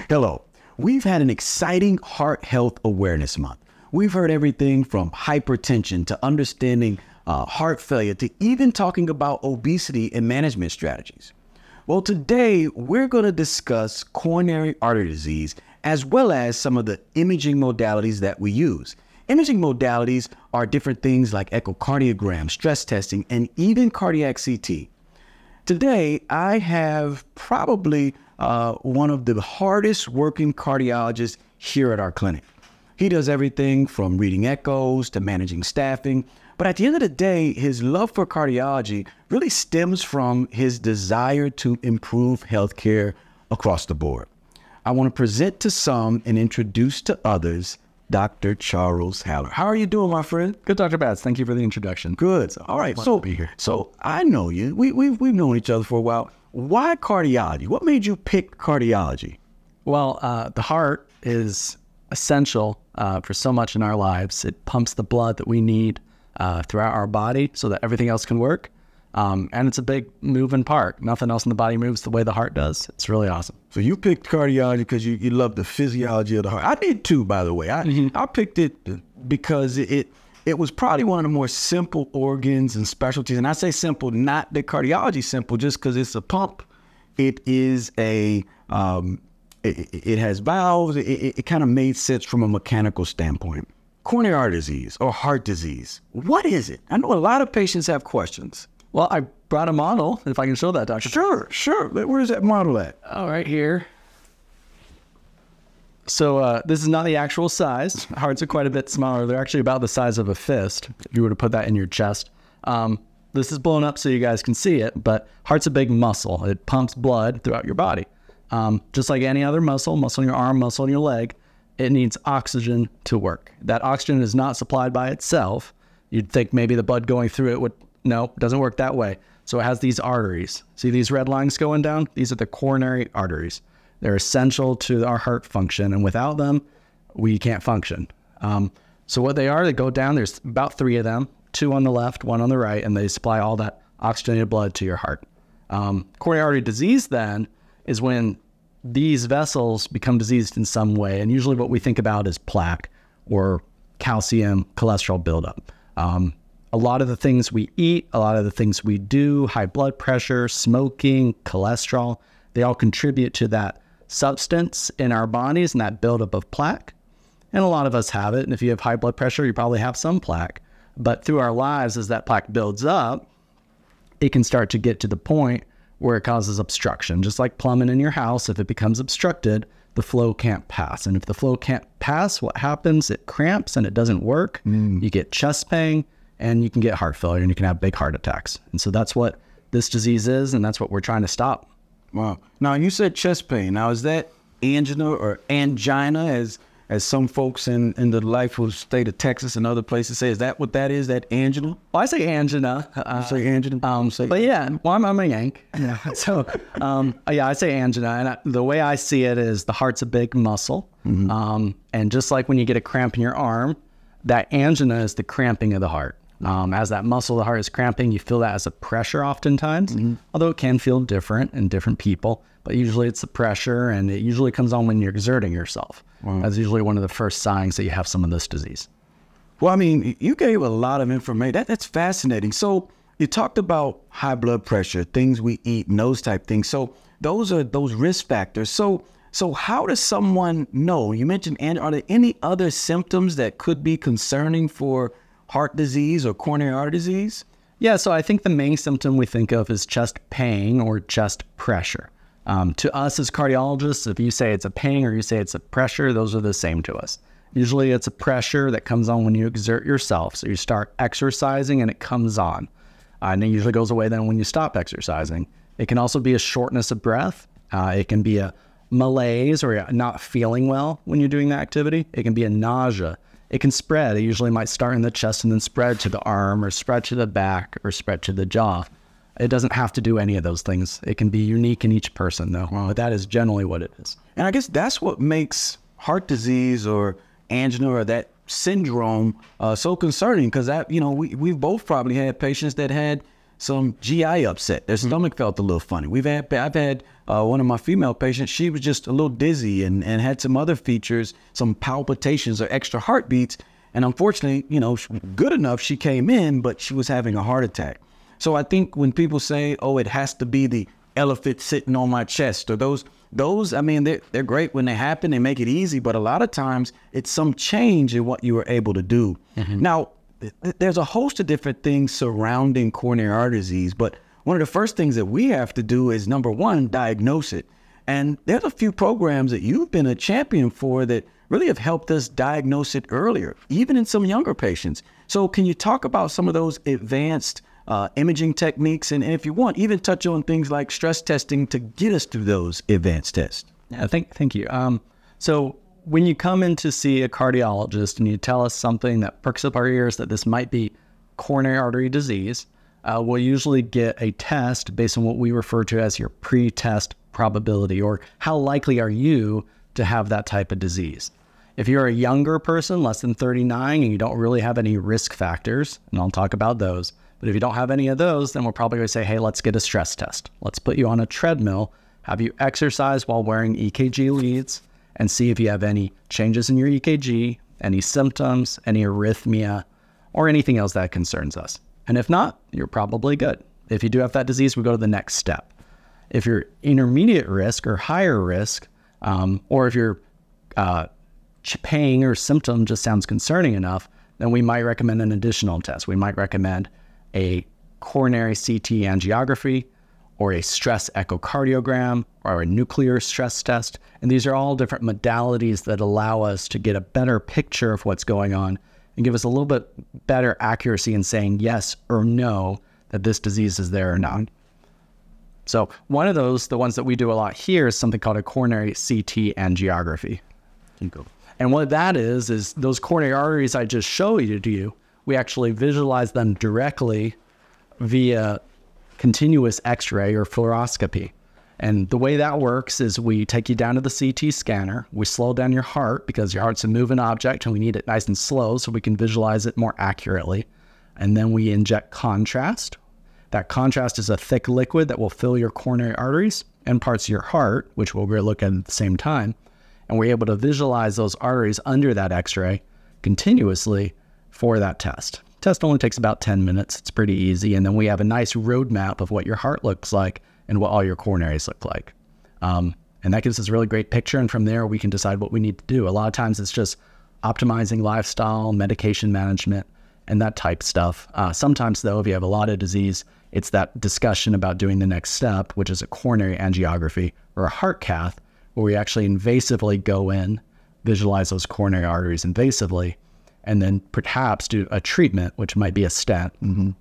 Hello. We've had an exciting Heart Health Awareness Month. We've heard everything from hypertension to understanding heart failure to even talking about obesity and management strategies. Well, today we're going to discuss coronary artery disease as well as some of the imaging modalities that we use. Imaging modalities are different things like echocardiogram, stress testing, and even cardiac CT. Today, I have probably one of the hardest working cardiologists here at our clinic. He does everything from reading echoes to managing staffing. But at the end of the day, his love for cardiology really stems from his desire to improve healthcare across the board. I want to present to some and introduce to others Dr. Charles Haller. How are you doing, my friend? Good, Dr. Batts. Thank you for the introduction. Good. All right. So I know you. We've known each other for a while. Why cardiology? What made you pick cardiology? Well, the heart is essential for so much in our lives. It pumps the blood that we need throughout our body so that everything else can work. And it's a big moving part. Nothing else in the body moves the way the heart does. It's really awesome. So you picked cardiology because you love the physiology of the heart. I did too, by the way. I picked it because it was probably one of the more simple organs and specialties. And I say simple, not that cardiology is simple, just because it's a pump. It is it has valves. It kind of made sense from a mechanical standpoint. Coronary artery disease or heart disease. What is it? I know a lot of patients have questions. Well, I brought a model, if I can show that, Doctor. Sure. Where's that model at? Oh, right here. So this is not the actual size. Hearts are quite a bit smaller. They're actually about the size of a fist, if you were to put that in your chest. This is blown up so you guys can see it, but heart's a big muscle. It pumps blood throughout your body. Just like any other muscle in your arm, muscle in your leg, it needs oxygen to work. That oxygen is not supplied by itself. You'd think maybe the blood going through it would. No, it doesn't work that way. So it has these arteries. See these red lines going down? These are the coronary arteries. They're essential to our heart function, and without them, we can't function. So what they are, they go down. There's about 3 of them, 2 on the left, 1 on the right, and they supply all that oxygenated blood to your heart. Coronary artery disease then is when these vessels become diseased in some way, and usually what we think about is plaque or calcium, cholesterol buildup. A lot of the things we eat, a lot of the things we do, high blood pressure, smoking, cholesterol, they all contribute to that substance in our bodies and that buildup of plaque. And a lot of us have it. And if you have high blood pressure, you probably have some plaque. But through our lives, as that plaque builds up, it can start to get to the point where it causes obstruction. Just like plumbing in your house, if it becomes obstructed, the flow can't pass. And if the flow can't pass, what happens? It cramps and it doesn't work. You get chest pain. And you can get heart failure and you can have big heart attacks. And so that's what this disease is, and that's what we're trying to stop. Wow. Now, you said chest pain. Now, is that angina or angina, as some folks in the delightful state of Texas and other places say? Is that what that is, that angina? Well, I say angina. You say angina? But yeah, well, I'm a Yank. Yeah. So, I say angina. And the way I see it is the heart's a big muscle. And just like when you get a cramp in your arm, that angina is the cramping of the heart. As that muscle of the heart is cramping, you feel that as a pressure oftentimes, although it can feel different in different people. But usually it's the pressure, and it usually comes on when you're exerting yourself. Wow. That's usually one of the first signs that you have some of this disease. Well, I mean, you gave a lot of information. That's fascinating. So you talked about high blood pressure, things we eat, and those type things. So those are those risk factors. So how does someone know? You mentioned, are there any other symptoms that could be concerning for heart disease or coronary artery disease? Yeah, so I think the main symptom we think of is chest pain or chest pressure. To us as cardiologists, if you say it's a pain or you say it's a pressure, those are the same to us. Usually it's a pressure that comes on when you exert yourself. So you start exercising and it comes on. And it usually goes away then when you stop exercising. It can also be a shortness of breath. It can be a malaise or not feeling well when you're doing that activity. It can be a nausea. It can spread. It usually might start in the chest and then spread to the arm or spread to the back or spread to the jaw. It doesn't have to do any of those things. It can be unique in each person though. Wow. But that is generally what it is. And I guess that's what makes heart disease or angina or that syndrome so concerning, because that, we've both probably had patients that had some GI upset. Their stomach felt a little funny. I've had one of my female patients, she was just a little dizzy and had some other features, some palpitations or extra heartbeats. And unfortunately, you know, good enough, she came in, but she was having a heart attack. So I think when people say, oh, it has to be the elephant sitting on my chest, or those, I mean, they're great when they happen, they make it easy, but a lot of times it's some change in what you were able to do. Now, there's a host of different things surrounding coronary artery disease, but one of the first things that we have to do is, number one, diagnose it. And there's a few programs that you've been a champion for that really have helped us diagnose it earlier, even in some younger patients. So can you talk about some of those advanced imaging techniques, and if you want, even touch on things like stress testing to get us through those advanced tests? Yeah, thank you. So when you come in to see a cardiologist and you tell us something that perks up our ears that this might be coronary artery disease, we'll usually get a test based on what we refer to as your pre-test probability, or how likely are you to have that type of disease. If you're a younger person, less than 39, and you don't really have any risk factors, and I'll talk about those, but if you don't have any of those, then we're probably going to say, hey, let's get a stress test. Let's put you on a treadmill, have you exercise while wearing EKG leads, and see if you have any changes in your EKG, any symptoms, any arrhythmia, or anything else that concerns us. And if not, you're probably good. If you do have that disease, we go to the next step. If you're intermediate risk or higher risk, or if your pain or symptom just sounds concerning enough, then we might recommend an additional test. We might recommend a coronary CT angiography, or a stress echocardiogram, or a nuclear stress test. And these are all different modalities that allow us to get a better picture of what's going on and give us a little bit better accuracy in saying yes or no that this disease is there or not. So one of those, the ones that we do a lot here, is something called a coronary CT angiography. And what that is those coronary arteries I just showed you, we actually visualize them directly via continuous X-ray or fluoroscopy. And the way that works is we take you down to the CT scanner, we slow down your heart because your heart's a moving object and we need it nice and slow so we can visualize it more accurately. And then we inject contrast. That contrast is a thick liquid that will fill your coronary arteries and parts of your heart, which we'll look at the same time. And we're able to visualize those arteries under that X-ray continuously for that test. Test only takes about 10 minutes. It's pretty easy. And then we have a nice roadmap of what your heart looks like and what all your coronaries look like. And that gives us a really great picture. And from there, we can decide what we need to do. A lot of times it's just optimizing lifestyle, medication management, and that type stuff. Sometimes though, if you have a lot of disease, it's that discussion about doing the next step, which is a coronary angiography or a heart cath, where we actually invasively go in, visualize those coronary arteries invasively, and then perhaps do a treatment, which might be a stent,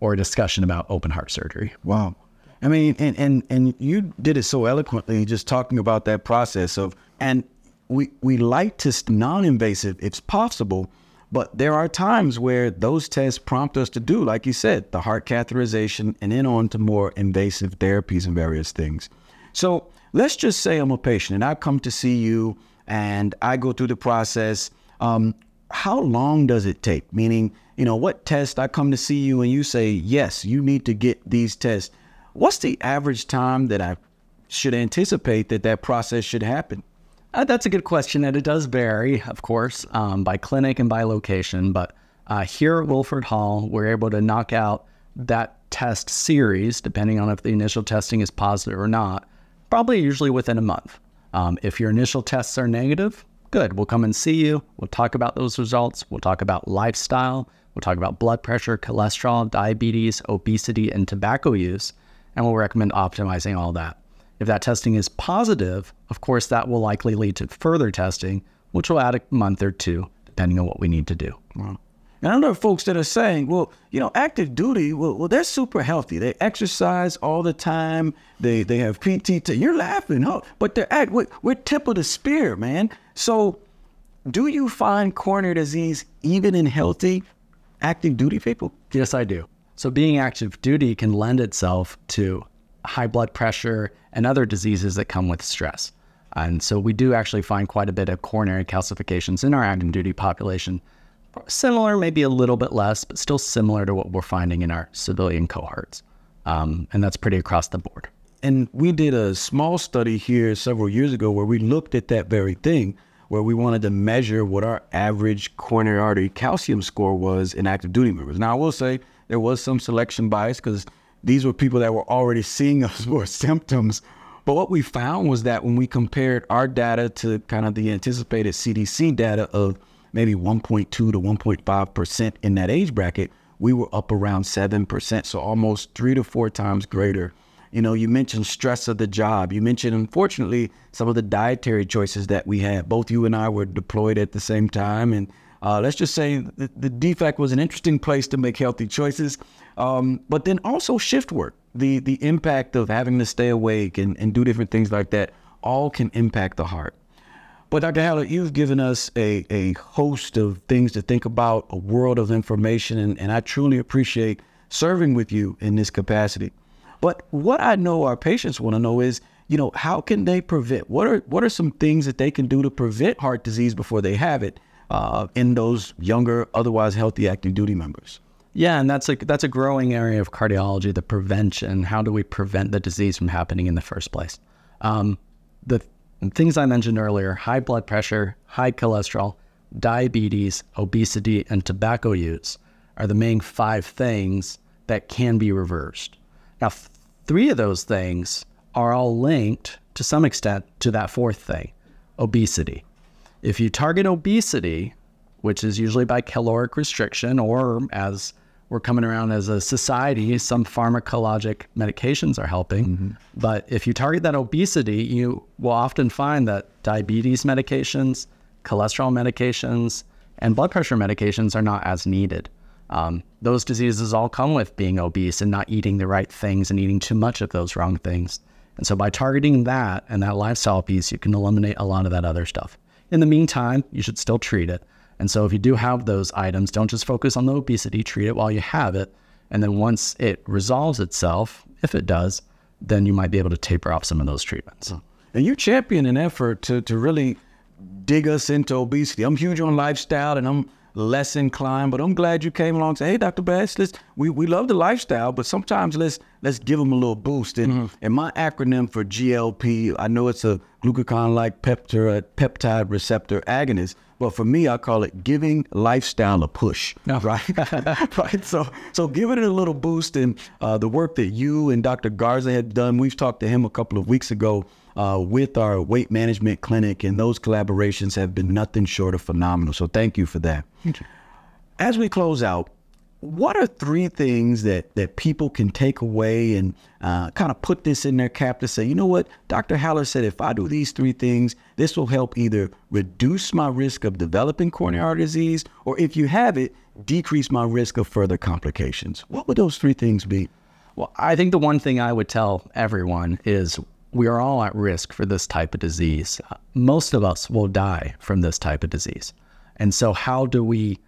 or a discussion about open heart surgery. Wow. I mean, and you did it so eloquently, just talking about that process of, and we like to non-invasive if possible, but there are times where those tests prompt us to do, like you said, the heart catheterization and then on to more invasive therapies and various things. So let's just say I'm a patient and I come to see you and I go through the process. How long does it take? Meaning, you know, what test I come to see you and you say, yes, you need to get these tests. What's the average time that I should anticipate that process should happen? That's a good question, and it does vary, of course, by clinic and by location. But here at Wilford Hall, we're able to knock out that test series, depending on if the initial testing is positive or not, probably usually within a month. If your initial tests are negative, good. We'll come and see you. We'll talk about those results. We'll talk about lifestyle. We'll talk about blood pressure, cholesterol, diabetes, obesity, and tobacco use. And we'll recommend optimizing all that. If that testing is positive, of course, that will likely lead to further testing, which will add a month or two, depending on what we need to do. Wow. And I know folks that are saying, well, you know, active duty, well, they're super healthy. They exercise all the time. They have PT. You're laughing, huh? But we're tip of the spear, man. So do you find coronary disease even in healthy active duty people? Yes, I do. So being active duty can lend itself to high blood pressure and other diseases that come with stress. And so we do actually find quite a bit of coronary calcifications in our active duty population. Similar, maybe a little bit less, but still similar to what we're finding in our civilian cohorts. And that's pretty across the board. And we did a small study here several years ago where we looked at that very thing, where we wanted to measure what our average coronary artery calcium score was in active duty members. Now, I will say there was some selection bias because these were people that were already seeing us for symptoms. But what we found was that when we compared our data to kind of the anticipated CDC data of maybe 1.2 to 1.5% in that age bracket, we were up around 7%, so almost 3 to 4 times greater. You know, you mentioned stress of the job. You mentioned, unfortunately, some of the dietary choices that we had. Both you and I were deployed at the same time. And let's just say the DFAC was an interesting place to make healthy choices. But then also shift work, the impact of having to stay awake and do different things like that, all can impact the heart. But Dr. Haller, you've given us a host of things to think about, a world of information, and I truly appreciate serving with you in this capacity. But what I know our patients want to know is, you know, how can they prevent? What are some things that they can do to prevent heart disease before they have it in those younger, otherwise healthy active duty members? Yeah, and that's a growing area of cardiology, the prevention. How do we prevent the disease from happening in the first place? The things I mentioned earlier, high blood pressure, high cholesterol, diabetes, obesity, and tobacco use are the main 5 things that can be reversed. Now, 3 of those things are all linked to some extent to that 4th thing, obesity. If you target obesity, which is usually by caloric restriction, or as we're coming around as a society, some pharmacologic medications are helping. Mm-hmm. But if you target that obesity, you will often find that diabetes medications, cholesterol medications, and blood pressure medications are not as needed. Those diseases all come with being obese and not eating the right things and eating too much of those wrong things. And so by targeting that and that lifestyle piece, you can eliminate a lot of that other stuff. In the meantime, you should still treat it. And so if you do have those items, don't just focus on the obesity, treat it while you have it. And then once it resolves itself, if it does, then you might be able to taper off some of those treatments. And you champion an effort to really dig us into obesity. I'm huge on lifestyle and I'm less inclined, but I'm glad you came along and said, hey, Dr. Bass, we love the lifestyle, but sometimes let's give them a little boost. And my acronym for GLP, I know it's a glucagon-like peptide receptor agonist, but for me, I call it giving lifestyle a push, right? Right. So giving it a little boost, and the work that you and Dr. Garza had done, we've talked to him a couple of weeks ago with our weight management clinic, and those collaborations have been nothing short of phenomenal. So thank you for that. As we close out, what are 3 things that people can take away and kind of put this in their cap to say, you know what, Dr. Haller said, if I do these 3 things, this will help either reduce my risk of developing coronary artery disease, or if you have it, decrease my risk of further complications? What would those 3 things be? Well, I think the one thing I would tell everyone is we are all at risk for this type of disease. Most of us will die from this type of disease. And so how do we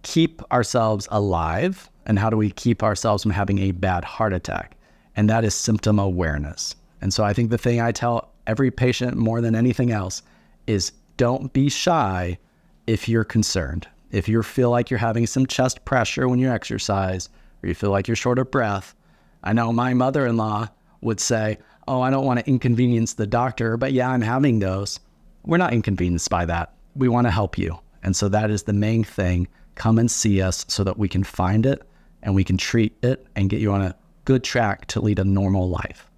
keep ourselves alive, and how do we keep ourselves from having a bad heart attack? And that is symptom awareness. And so I think the thing I tell every patient more than anything else is don't be shy if you're concerned. If you feel like you're having some chest pressure when you exercise, or you feel like you're short of breath. I know my mother-in-law would say, oh, I don't want to inconvenience the doctor, but yeah, I'm having those. We're not inconvenienced by that. We want to help you. And so that is the main thing. Come and see us so that we can find it and we can treat it and get you on a good track to lead a normal life.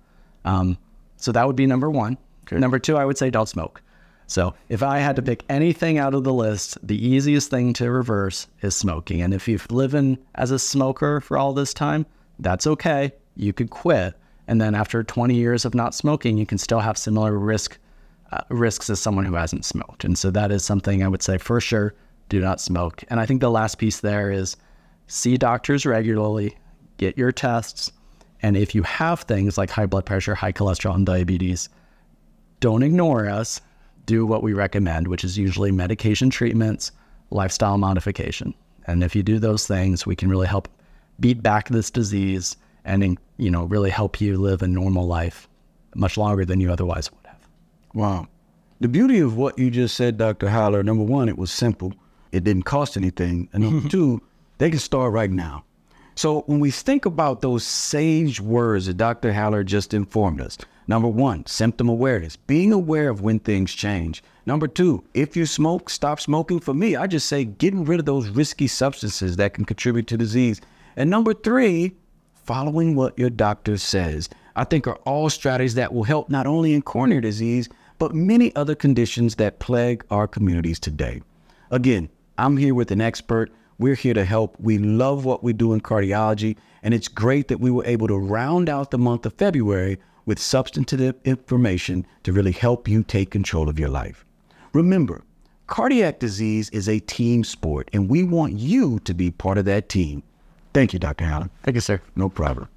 So that would be number 1. Okay. Number 2, I would say don't smoke. So if I had to pick anything out of the list, the easiest thing to reverse is smoking. And if you've lived as a smoker for all this time, that's okay. You could quit. And then after 20 years of not smoking, you can still have similar risks as someone who hasn't smoked. And so that is something I would say for sure, do not smoke. And I think the last piece there is see doctors regularly, get your tests. And if you have things like high blood pressure, high cholesterol, and diabetes, don't ignore us. Do what we recommend, which is usually medication treatments, lifestyle modification. And if you do those things, we can really help beat back this disease and, really help you live a normal life much longer than you otherwise would have. Wow. The beauty of what you just said, Dr. Haller, number 1, it was simple. It didn't cost anything. And number 2, they can start right now. So when we think about those sage words that Dr. Haller just informed us, number one, symptom awareness, being aware of when things change. Number two, if you smoke, stop smoking. For me, I just say getting rid of those risky substances that can contribute to disease. And number three, following what your doctor says, I think are all strategies that will help not only in coronary disease, but many other conditions that plague our communities today. Again, I'm here with an expert. We're here to help. We love what we do in cardiology, and it's great that we were able to round out the month of February with substantive information to really help you take control of your life. Remember, cardiac disease is a team sport, and we want you to be part of that team. Thank you, Dr. Haller. Thank you, sir. No problem.